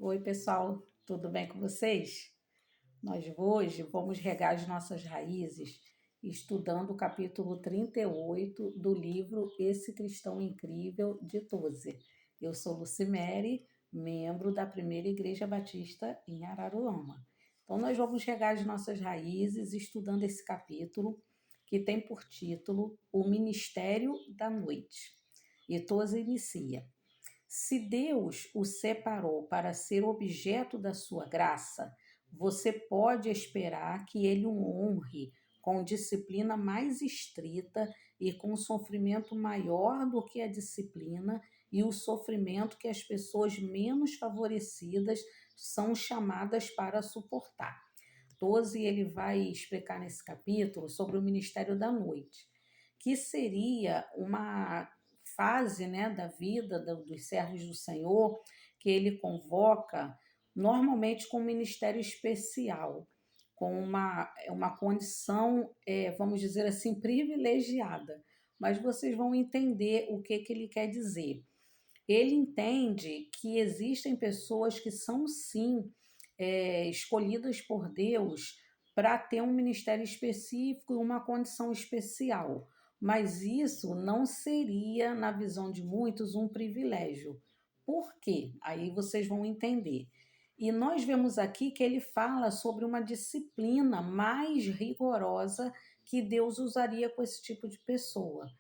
Oi, pessoal, tudo bem com vocês? Nós hoje vamos regar as nossas raízes estudando o capítulo 38 do livro Esse Cristão Incrível de Tozer. Eu sou Lucimere, membro da Primeira Igreja Batista em Araruama. Então, nós vamos regar as nossas raízes estudando esse capítulo que tem por título O Ministério da Noite. E Tozer inicia. Se Deus o separou para ser objeto da sua graça, você pode esperar que ele o honre com disciplina mais estrita e com sofrimento maior do que a disciplina e o sofrimento que as pessoas menos favorecidas são chamadas para suportar. 12, ele vai explicar nesse capítulo sobre o ministério da noite, que seria uma fase, né, da vida dos servos do Senhor que ele convoca normalmente com um ministério especial, com uma condição, vamos dizer assim, privilegiada. Mas vocês vão entender o que ele quer dizer. Ele entende que existem pessoas que são, sim, escolhidas por Deus para ter um ministério específico e uma condição especial. Mas isso não seria, na visão de muitos, um privilégio. Por quê? Aí vocês vão entender. E nós vemos aqui que ele fala sobre uma disciplina mais rigorosa que Deus usaria com esse tipo de pessoa.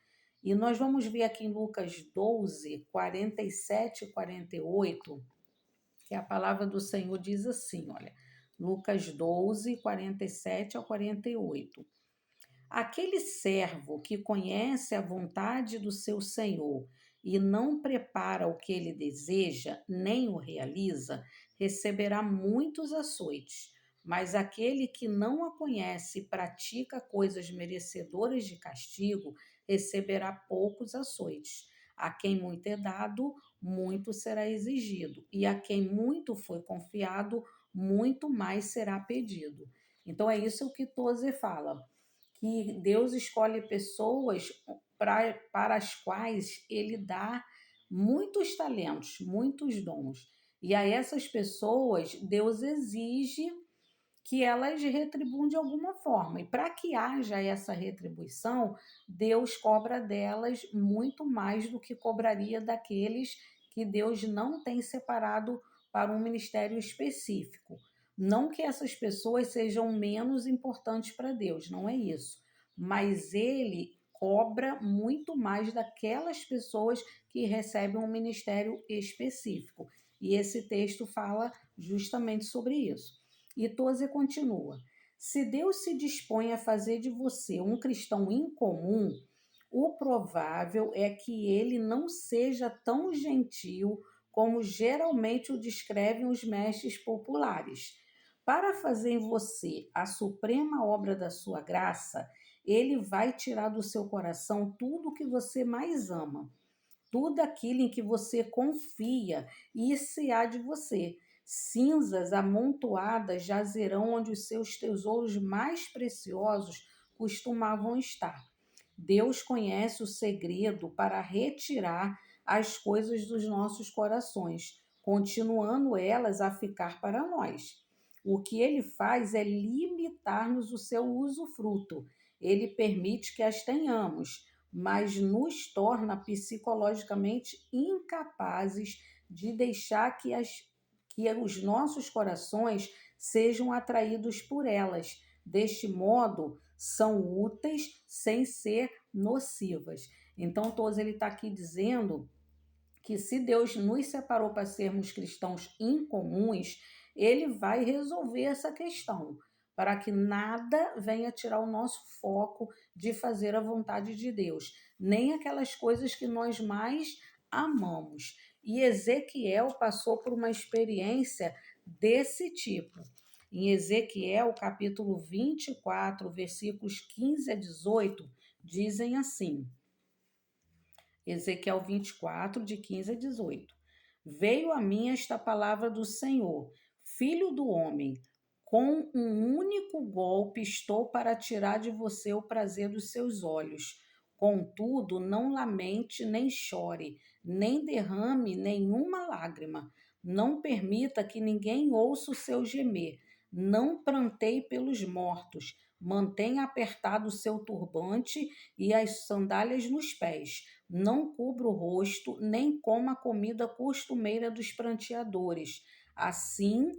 E nós vamos ver aqui em Lucas 12, 47 e 48, que a palavra do Senhor diz assim, olha, Lucas 12, 47 a 48. Aquele servo que conhece a vontade do seu senhor e não prepara o que ele deseja, nem o realiza, receberá muitos açoites. Mas aquele que não a conhece e pratica coisas merecedoras de castigo, receberá poucos açoites. A quem muito é dado, muito será exigido, e a quem muito foi confiado, muito mais será pedido. Então é isso que Tozer fala, que Deus escolhe pessoas para as quais ele dá muitos talentos, muitos dons. E a essas pessoas, Deus exige que elas retribuam de alguma forma. E para que haja essa retribuição, Deus cobra delas muito mais do que cobraria daqueles que Deus não tem separado para um ministério específico. Não que essas pessoas sejam menos importantes para Deus, não é isso. Mas ele cobra muito mais daquelas pessoas que recebem um ministério específico. E esse texto fala justamente sobre isso. E Tozer continua: se Deus se dispõe a fazer de você um cristão incomum, o provável é que ele não seja tão gentil como geralmente o descrevem os mestres populares. Para fazer em você a suprema obra da sua graça, ele vai tirar do seu coração tudo o que você mais ama, tudo aquilo em que você confia, e se há de você. Cinzas amontoadas jazerão onde os seus tesouros mais preciosos costumavam estar. Deus conhece o segredo para retirar as coisas dos nossos corações, continuando elas a ficar para nós. O que ele faz é limitar-nos o seu usufruto. Ele permite que as tenhamos, mas nos torna psicologicamente incapazes de deixar que os nossos corações sejam atraídos por elas. Deste modo, são úteis sem ser nocivas. Então, Tozer ele está aqui dizendo que se Deus nos separou para sermos cristãos incomuns, ele vai resolver essa questão, para que nada venha tirar o nosso foco de fazer a vontade de Deus, nem aquelas coisas que nós mais amamos. E Ezequiel passou por uma experiência desse tipo. Em Ezequiel, capítulo 24, versículos 15 a 18, dizem assim: Ezequiel 24, de 15 a 18. Veio a mim esta palavra do Senhor: Filho do homem, com um único golpe estou para tirar de você o prazer dos seus olhos. Contudo, não lamente nem chore, nem derrame nenhuma lágrima. Não permita que ninguém ouça o seu gemer. Não pranteie pelos mortos. Mantenha apertado o seu turbante e as sandálias nos pés. Não cubra o rosto, nem coma a comida costumeira dos pranteadores. Assim,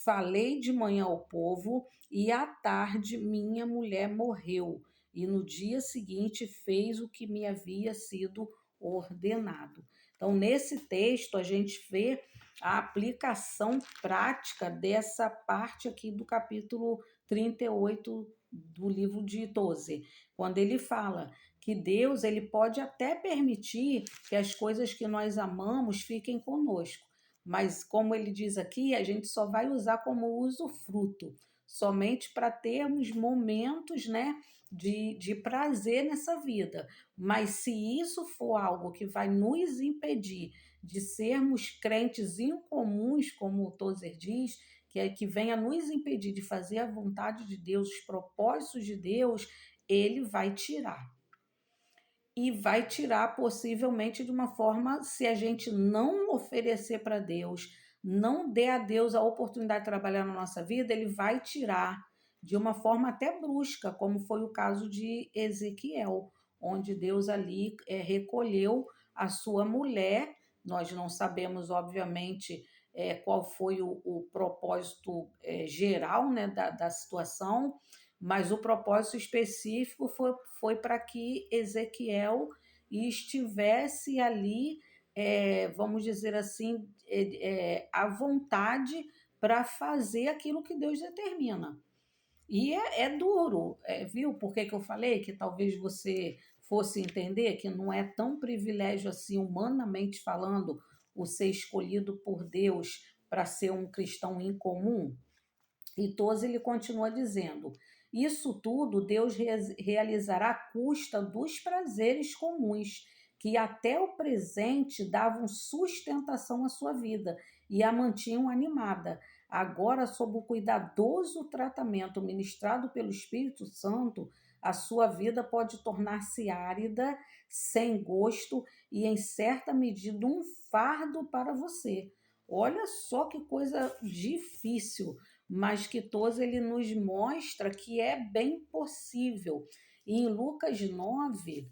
falei de manhã ao povo, e à tarde minha mulher morreu, e no dia seguinte fez o que me havia sido ordenado. Então, nesse texto, a gente vê a aplicação prática dessa parte aqui do capítulo 38 do livro de Tozer, quando ele fala que Deus ele pode até permitir que as coisas que nós amamos fiquem conosco, mas como ele diz aqui, a gente só vai usar como usufruto, somente para termos momentos, né, de prazer nessa vida. Mas se isso for algo que vai nos impedir de sermos crentes incomuns, como o Tozer diz, que venha nos impedir de fazer a vontade de Deus, os propósitos de Deus, ele vai tirar. E vai tirar possivelmente de uma forma, se a gente não oferecer para Deus, não der a Deus a oportunidade de trabalhar na nossa vida, ele vai tirar de uma forma até brusca, como foi o caso de Ezequiel, onde Deus ali recolheu a sua mulher. Nós não sabemos, obviamente, qual foi o propósito geral, né, da situação, mas o propósito específico foi para que Ezequiel estivesse ali, vamos dizer assim, à vontade para fazer aquilo que Deus determina. E é duro, viu? Por que eu falei que talvez você fosse entender que não é tão privilégio assim, humanamente falando, o ser escolhido por Deus para ser um cristão incomum? E Tozer ele continua dizendo: isso tudo Deus realizará à custa dos prazeres comuns, que até o presente davam sustentação à sua vida e a mantinham animada. Agora, sob o cuidadoso tratamento ministrado pelo Espírito Santo, a sua vida pode tornar-se árida, sem gosto e, em certa medida, um fardo para você. Olha só que coisa difícil, mas que Tozer ele nos mostra que é bem possível. E em Lucas 9,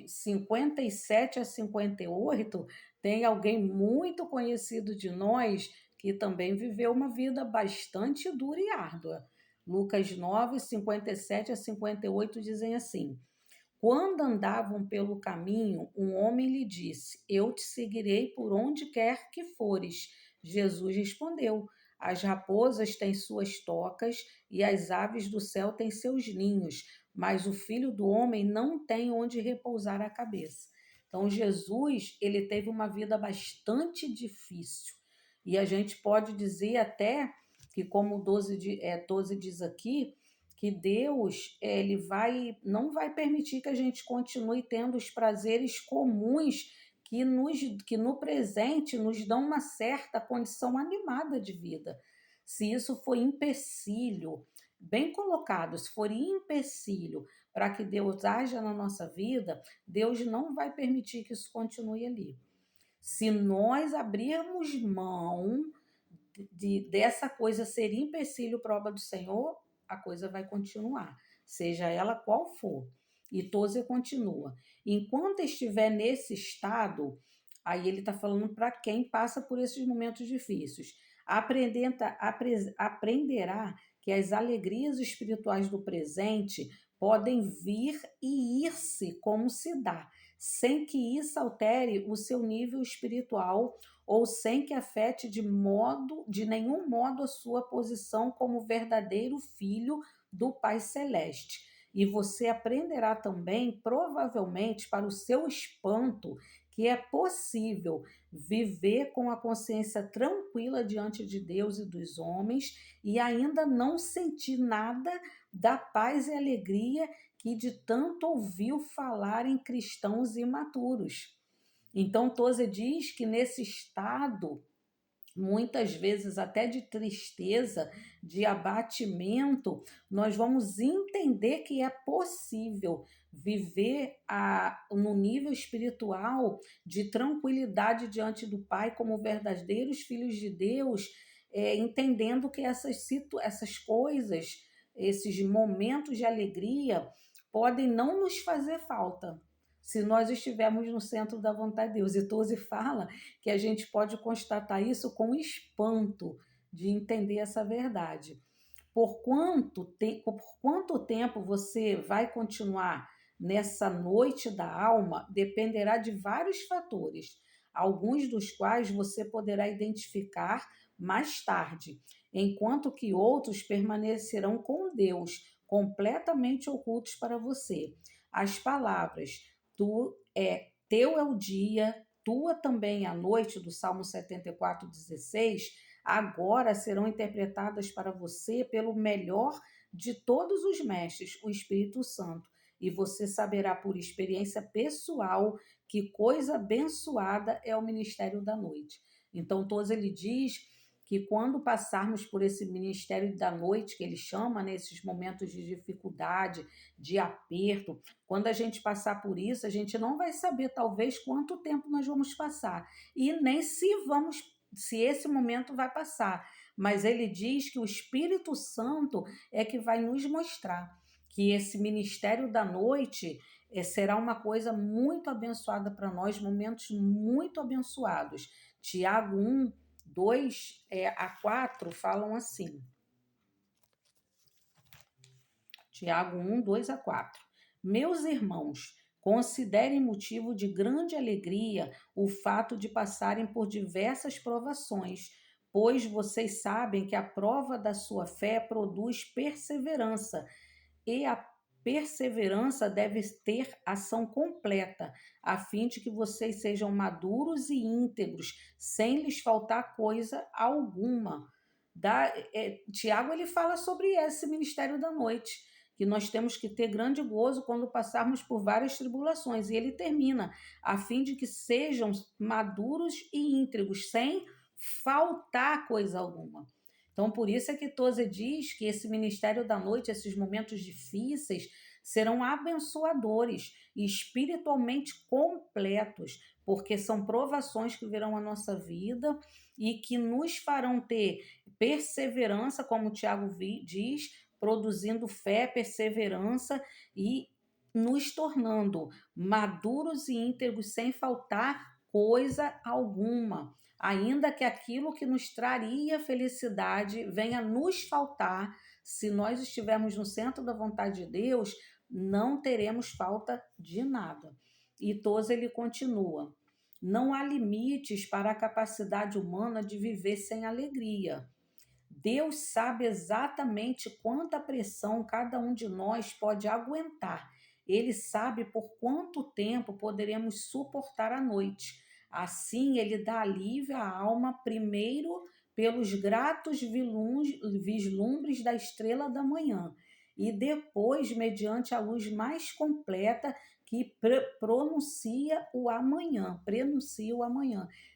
57 a 58, tem alguém muito conhecido de nós que também viveu uma vida bastante dura e árdua. Lucas 9, 57 a 58 dizem assim: quando andavam pelo caminho, um homem lhe disse: eu te seguirei por onde quer que fores. Jesus respondeu: as raposas têm suas tocas e as aves do céu têm seus ninhos, mas o filho do homem não tem onde repousar a cabeça. Então, Jesus, ele teve uma vida bastante difícil. E a gente pode dizer até que, como 12 diz aqui, que Deus ele não vai permitir que a gente continue tendo os prazeres comuns que no presente nos dão uma certa condição animada de vida. Se isso for empecilho, bem colocado, se for empecilho para que Deus haja na nossa vida, Deus não vai permitir que isso continue ali. Se nós abrirmos mão dessa coisa ser empecilho para a obra do Senhor, a coisa vai continuar, seja ela qual for. E Tozer continua: enquanto estiver nesse estado, aí ele está falando para quem passa por esses momentos difíceis, aprenderá que as alegrias espirituais do presente podem vir e ir-se como se dá, sem que isso altere o seu nível espiritual ou sem que afete de nenhum modo a sua posição como verdadeiro filho do Pai Celeste. E você aprenderá também, provavelmente, para o seu espanto, que é possível viver com a consciência tranquila diante de Deus e dos homens e ainda não sentir nada da paz e alegria que de tanto ouviu falar em cristãos imaturos. Então, Tozer diz que nesse estado muitas vezes até de tristeza, de abatimento, nós vamos entender que é possível viver no nível espiritual de tranquilidade diante do Pai como verdadeiros filhos de Deus, entendendo que essas coisas, esses momentos de alegria, podem não nos fazer falta se nós estivermos no centro da vontade de Deus. E Toze fala que a gente pode constatar isso com espanto de entender essa verdade. Por quanto tempo você vai continuar nessa noite da alma dependerá de vários fatores, alguns dos quais você poderá identificar mais tarde, enquanto que outros permanecerão com Deus, completamente ocultos para você. As palavras teu é o dia, tua também a noite, do Salmo 74:16, agora serão interpretadas para você pelo melhor de todos os mestres, o Espírito Santo. E você saberá por experiência pessoal que coisa abençoada é o ministério da noite. Então, Tozer ele diz que quando passarmos por esse ministério da noite, que ele chama nesses momentos de dificuldade, de aperto, quando a gente passar por isso, a gente não vai saber talvez quanto tempo nós vamos passar e nem se esse momento vai passar. Mas ele diz que o Espírito Santo é que vai nos mostrar que esse ministério da noite será uma coisa muito abençoada para nós, momentos muito abençoados. Tiago 1:2 a 4 falam assim. Tiago 1:2 a 4. Meus irmãos, considerem motivo de grande alegria o fato de passarem por diversas provações, pois vocês sabem que a prova da sua fé produz perseverança, e a perseverança deve ter ação completa, a fim de que vocês sejam maduros e íntegros, sem lhes faltar coisa alguma. Tiago ele fala sobre esse ministério da noite, que nós temos que ter grande gozo quando passarmos por várias tribulações. E ele termina, a fim de que sejam maduros e íntegros, sem faltar coisa alguma. Então, por isso é que Tozer diz que esse ministério da noite, esses momentos difíceis, serão abençoadores e espiritualmente completos, porque são provações que virão à nossa vida e que nos farão ter perseverança, como o Tiago diz, produzindo fé, perseverança e nos tornando maduros e íntegros sem faltar coisa alguma. Ainda que aquilo que nos traria felicidade venha nos faltar, se nós estivermos no centro da vontade de Deus, não teremos falta de nada. E Tozer ele continua: não há limites para a capacidade humana de viver sem alegria. Deus sabe exatamente quanta pressão cada um de nós pode aguentar. Ele sabe por quanto tempo poderemos suportar a noite. Assim, ele dá alívio à alma primeiro pelos gratos vislumbres da estrela da manhã e depois mediante a luz mais completa que prenuncia o amanhã.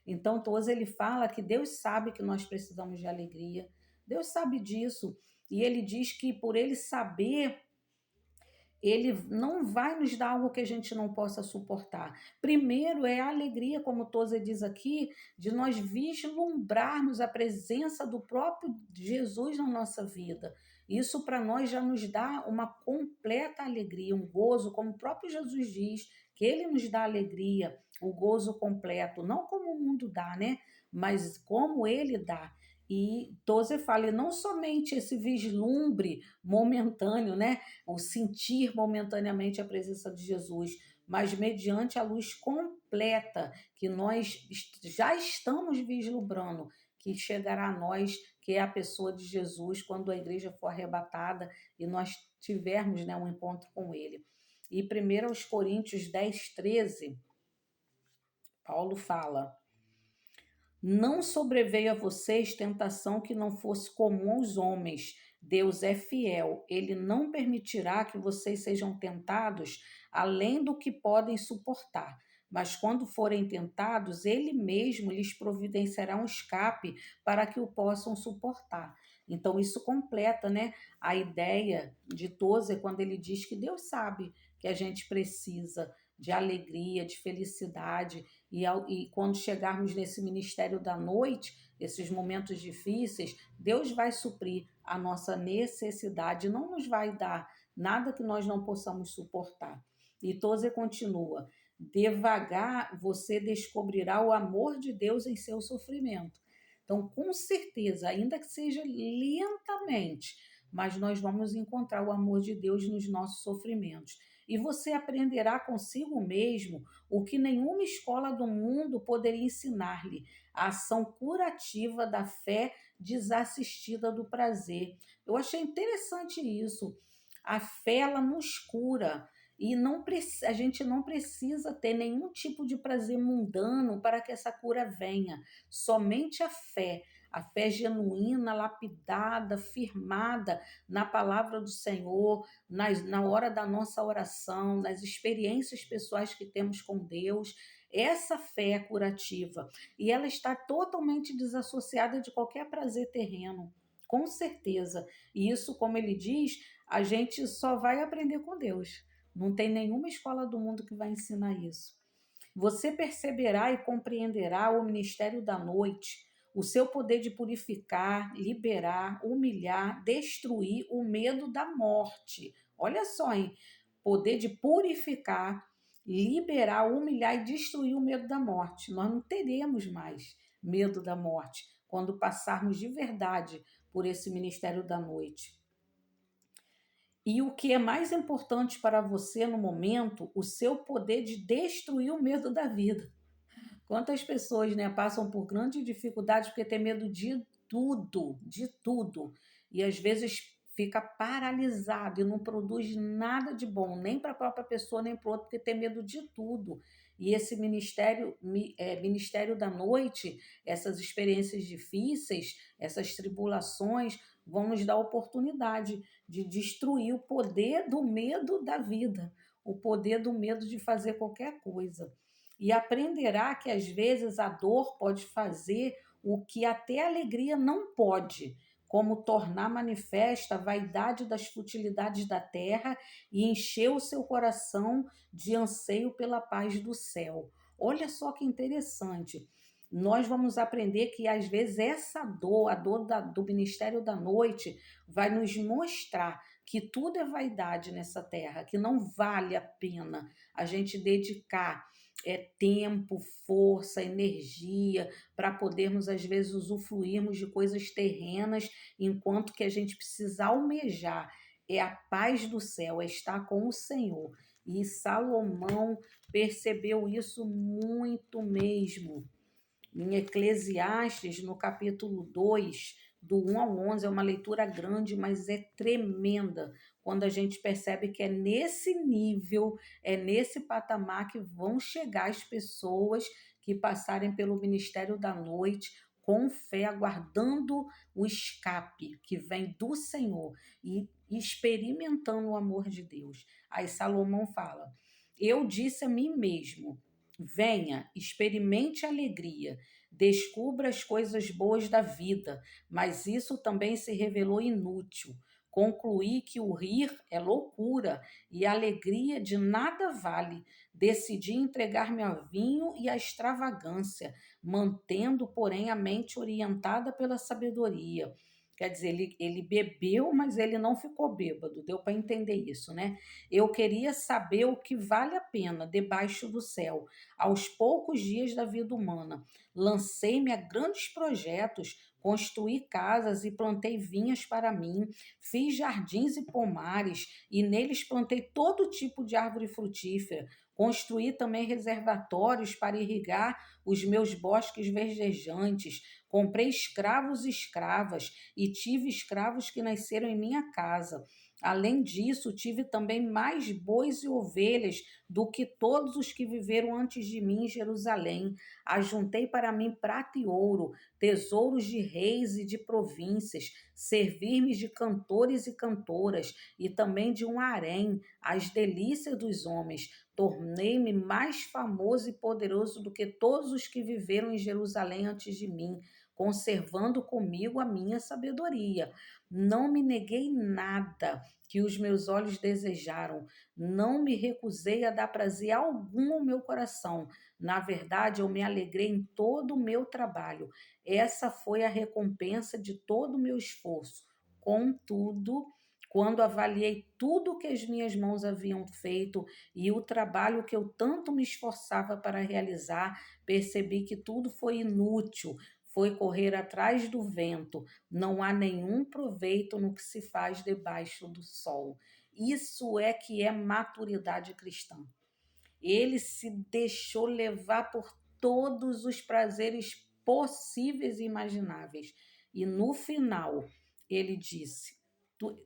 Então, Tozer ele fala que Deus sabe que nós precisamos de alegria. Deus sabe disso. E ele diz que por ele saber, ele não vai nos dar algo que a gente não possa suportar. Primeiro é a alegria, como Tozer diz aqui, de nós vislumbrarmos a presença do próprio Jesus na nossa vida. Isso para nós já nos dá uma completa alegria, um gozo, como o próprio Jesus diz, que ele nos dá alegria, o gozo completo, não como o mundo dá, né? Mas como ele dá. E Tozer fala, e não somente esse vislumbre momentâneo, né? O sentir momentaneamente a presença de Jesus, mas mediante a luz completa que nós já estamos vislumbrando, que chegará a nós, que é a pessoa de Jesus, quando a igreja for arrebatada e nós tivermos, né, um encontro com ele. E 1 Coríntios 10:13, Paulo fala: não sobreveio a vocês tentação que não fosse comum aos homens. Deus é fiel. Ele não permitirá que vocês sejam tentados além do que podem suportar. mas quando forem tentados, ele mesmo lhes providenciará um escape para que o possam suportar. Então, isso completa, né, a ideia de Tozer quando ele diz que Deus sabe que a gente precisa de alegria, de felicidade, e quando chegarmos nesse ministério da noite, esses momentos difíceis, Deus vai suprir a nossa necessidade, não nos vai dar nada que nós não possamos suportar. E Tozer continua: devagar você descobrirá o amor de Deus em seu sofrimento. Então, com certeza, ainda que seja lentamente, mas nós vamos encontrar o amor de Deus nos nossos sofrimentos. E você aprenderá consigo mesmo o que nenhuma escola do mundo poderia ensinar-lhe: a ação curativa da fé desassistida do prazer. Eu achei interessante isso. A fé, ela nos cura. E a gente não precisa ter nenhum tipo de prazer mundano para que essa cura venha. Somente a fé genuína, lapidada, firmada na palavra do Senhor, na hora da nossa oração, nas experiências pessoais que temos com Deus. Essa fé é curativa e ela está totalmente desassociada de qualquer prazer terreno, com certeza. E isso, como ele diz, a gente só vai aprender com Deus. Não tem nenhuma escola do mundo que vai ensinar isso. Você perceberá e compreenderá o ministério da noite, o seu poder de purificar, liberar, humilhar, destruir o medo da morte. Olha só, hein? Poder de purificar, liberar, humilhar e destruir o medo da morte. Nós não teremos mais medo da morte quando passarmos de verdade por esse ministério da noite. E o que é mais importante para você no momento, o seu poder de destruir o medo da vida. Quantas pessoas, né, passam por grandes dificuldades porque tem medo de tudo. E às vezes fica paralisado e não produz nada de bom, nem para a própria pessoa, nem para o outro, porque tem medo de tudo. E esse ministério da noite, essas experiências difíceis, essas tribulações, vão nos dar a oportunidade de destruir o poder do medo da vida, o poder do medo de fazer qualquer coisa. E aprenderá que às vezes a dor pode fazer o que até a alegria não pode, como tornar manifesta a vaidade das futilidades da terra e encher o seu coração de anseio pela paz do céu. Olha só que interessante. Nós vamos aprender que às vezes essa dor, do ministério da noite, vai nos mostrar que tudo é vaidade nessa terra, que não vale a pena a gente dedicar tempo, força, energia, para podermos, às vezes, usufruirmos de coisas terrenas, enquanto que a gente precisa almejar é a paz do céu, é estar com o Senhor. E Salomão percebeu isso muito mesmo. Em Eclesiastes, no capítulo 2, do 1 ao 11, é uma leitura grande, mas é tremenda, quando a gente percebe que é nesse nível, é nesse patamar que vão chegar as pessoas que passarem pelo ministério da noite com fé, aguardando o escape que vem do Senhor e experimentando o amor de Deus. Aí Salomão fala: eu disse a mim mesmo, venha, experimente a alegria, descubra as coisas boas da vida, mas isso também se revelou inútil. Concluí que o rir é loucura e a alegria de nada vale. Decidi entregar-me ao vinho e à extravagância, mantendo, porém, a mente orientada pela sabedoria. Quer dizer, ele bebeu, mas ele não ficou bêbado, deu para entender isso, né? Eu queria saber o que vale a pena debaixo do céu, aos poucos dias da vida humana. Lancei-me a grandes projetos, construí casas e plantei vinhas para mim, fiz jardins e pomares, e neles plantei todo tipo de árvore frutífera. Construí também reservatórios para irrigar os meus bosques verdejantes. Comprei escravos e escravas, e tive escravos que nasceram em minha casa. Além disso, tive também mais bois e ovelhas do que todos os que viveram antes de mim em Jerusalém. Ajuntei para mim prata e ouro, tesouros de reis e de províncias, servir-me de cantores e cantoras, e também de um harém, as delícias dos homens. Tornei-me mais famoso e poderoso do que todos os que viveram em Jerusalém antes de mim, conservando comigo a minha sabedoria. Não me neguei nada que os meus olhos desejaram, não me recusei a dar prazer algum ao meu coração. Na verdade, eu me alegrei em todo o meu trabalho. Essa foi a recompensa de todo o meu esforço. Contudo, quando avaliei tudo que as minhas mãos haviam feito e o trabalho que eu tanto me esforçava para realizar, percebi que tudo foi inútil, foi correr atrás do vento. Não há nenhum proveito no que se faz debaixo do sol. Isso é que é maturidade cristã. Ele se deixou levar por todos os prazeres possíveis e imagináveis. E no final, ele disse: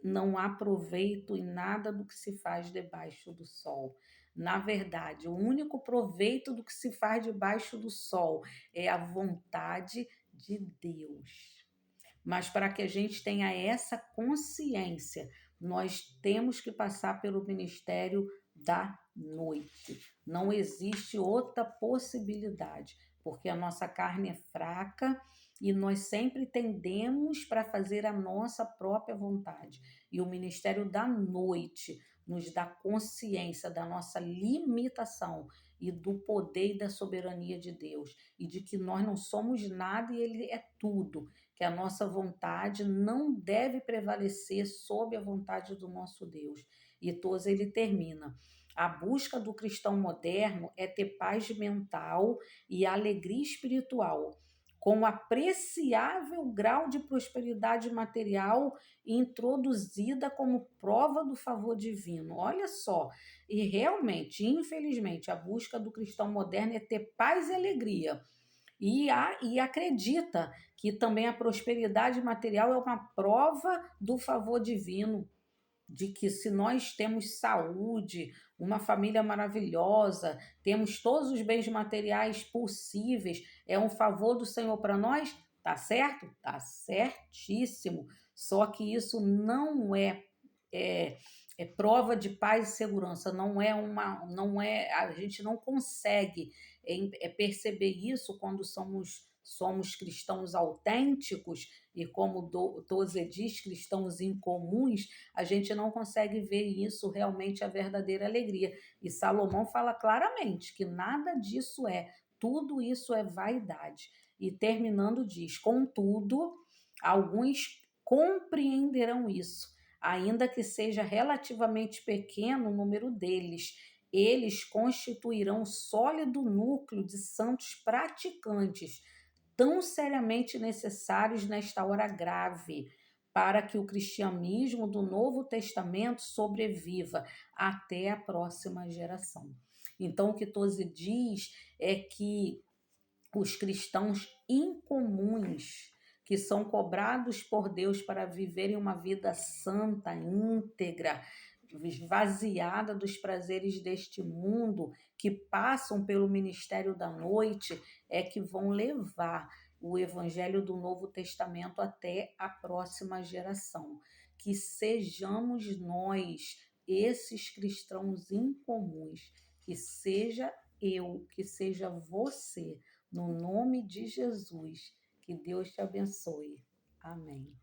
não há proveito em nada do que se faz debaixo do sol. Na verdade, o único proveito do que se faz debaixo do sol é a vontade de Deus. Mas para que a gente tenha essa consciência, nós temos que passar pelo ministério da noite. Não existe outra possibilidade, porque a nossa carne é fraca e nós sempre tendemos para fazer a nossa própria vontade. E o ministério da noite nos dá consciência da nossa limitação e do poder e da soberania de Deus, e de que nós não somos nada e Ele é tudo, que a nossa vontade não deve prevalecer sobre a vontade do nosso Deus. E Toz ele termina: a busca do cristão moderno é ter paz mental e alegria espiritual, com apreciável grau de prosperidade material introduzida como prova do favor divino. Olha só, e realmente, infelizmente, a busca do cristão moderno é ter paz e alegria. E acredita que também a prosperidade material é uma prova do favor divino, de que se nós temos saúde, uma família maravilhosa, temos todos os bens materiais possíveis, é um favor do Senhor para nós? Tá certo? Tá certíssimo. Só que isso não é prova de paz e segurança, não é, a gente não consegue perceber isso quando somos cristãos autênticos e como Tozer diz, cristãos incomuns, a gente não consegue ver isso realmente a verdadeira alegria. E Salomão fala claramente que nada disso tudo isso é vaidade. E terminando diz: contudo, alguns compreenderão isso, ainda que seja relativamente pequeno o número deles. Eles constituirão sólido núcleo de santos praticantes, tão seriamente necessários nesta hora grave, para que o cristianismo do Novo Testamento sobreviva até a próxima geração. Então, o que Tozer diz é que os cristãos incomuns, que são cobrados por Deus para viverem uma vida santa, íntegra, esvaziada dos prazeres deste mundo, que passam pelo ministério da noite, é que vão levar o evangelho do Novo Testamento até a próxima geração. Que sejamos nós, esses cristãos incomuns, que seja eu, que seja você, no nome de Jesus. Que Deus te abençoe. Amém.